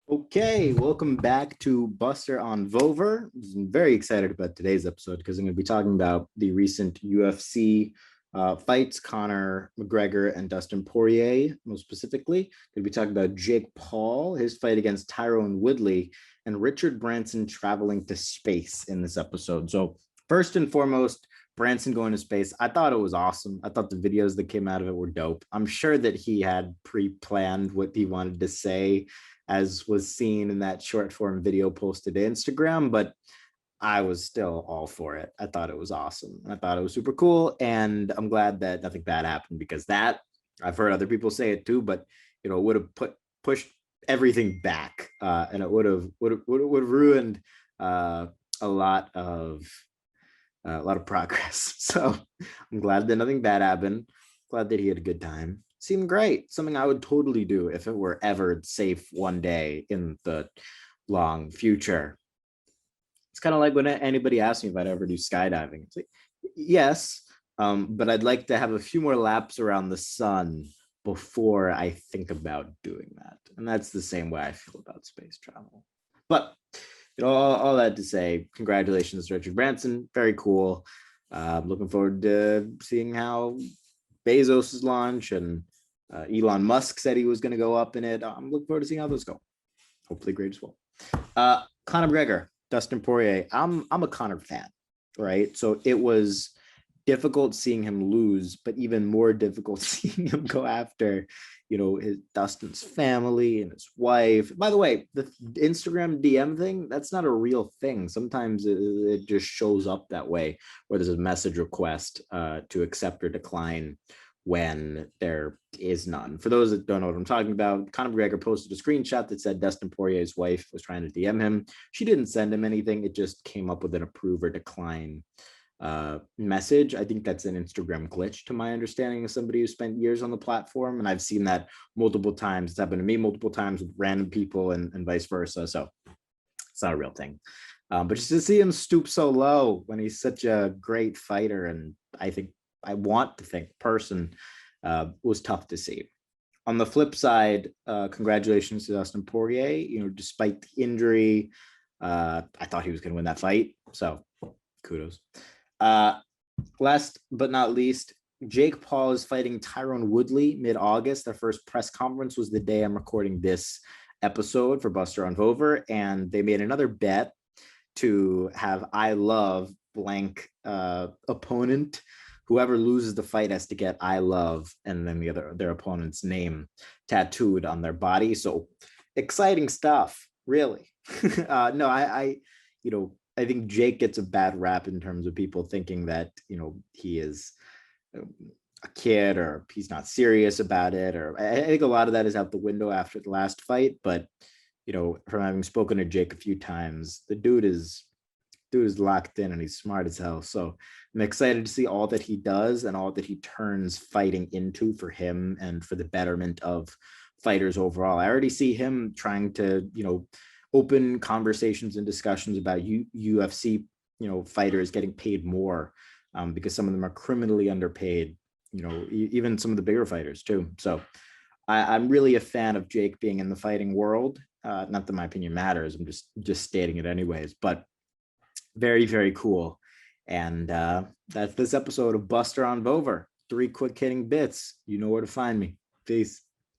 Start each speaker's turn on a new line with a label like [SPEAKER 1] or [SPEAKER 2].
[SPEAKER 1] Okay, welcome back to Buster on Vover. I'm very excited about today's episode because I'm going to be talking about the recent UFC fights, Conor McGregor and Dustin Poirier, most specifically. Going to be talking about Jake Paul, his fight against Tyron Woodley, and Richard Branson traveling to space in this episode. So, first and foremost, Branson going to space. I thought it was awesome. I thought the videos that came out of it were dope. I'm sure that he had pre-planned what he wanted to say, as was seen in that short form video posted to Instagram, but I was still all for it. I thought it was awesome. I thought it was super cool. And I'm glad that nothing bad happened, because that, I've heard other people say it too, but it would have pushed everything back, and it would have ruined a lot of progress. So I'm glad that nothing bad happened. Glad that he had a good time. Seemed great. Something I would totally do if it were ever safe one day in the long future. It's kind of like when anybody asks me if I'd ever do skydiving. It's like, yes, but I'd like to have a few more laps around the sun before I think about doing that. And that's the same way I feel about space travel. But all that to say, congratulations to Richard Branson. Very cool. Looking forward to seeing how Bezos' launch and Elon Musk said he was going to go up in it. I'm looking forward to seeing how those go. Hopefully great as well. Conor McGregor, Dustin Poirier. I'm a Conor fan, right? So it was difficult seeing him lose, but even more difficult seeing him go after, his Dustin's family and his wife. By the way, the Instagram DM thing, that's not a real thing. Sometimes it just shows up that way, where there's a message request to accept or decline when there is none. For those that don't know what I'm talking about, Conor McGregor posted a screenshot that said Dustin Poirier's wife was trying to DM him. She didn't send him anything. It just came up with an approve or decline message. I think that's an Instagram glitch, to my understanding, as somebody who spent years on the platform. And I've seen that multiple times. It's happened to me multiple times with random people and vice versa. So it's not a real thing. But just to see him stoop so low when he's such a great fighter, and I want to think person, was tough to see. On the flip side, congratulations to Dustin Poirier. Despite the injury, I thought he was going to win that fight. So kudos. Last but not least, Jake Paul is fighting Tyron Woodley mid-August. Their first press conference was the day I'm recording this episode for Buster on Vover, and they made another bet to have I love blank opponent. Whoever loses the fight has to get I love and then their opponent's name tattooed on their body. So exciting stuff, really. No, I think Jake gets a bad rap in terms of people thinking that, he is a kid or he's not serious about it. Or I think a lot of that is out the window after the last fight. But, from having spoken to Jake a few times, the dude is locked in and he's smart as hell. So I'm excited to see all that he does and all that he turns fighting into for him and for the betterment of fighters overall. I already see him trying to, open conversations and discussions about UFC, fighters getting paid more, because some of them are criminally underpaid, even some of the bigger fighters too. So I'm really a fan of Jake being in the fighting world. Not that my opinion matters. I'm just stating it anyways, but very, very cool. And that's this episode of Buster on Vover. 3 quick hitting bits. You know where to find me. Peace.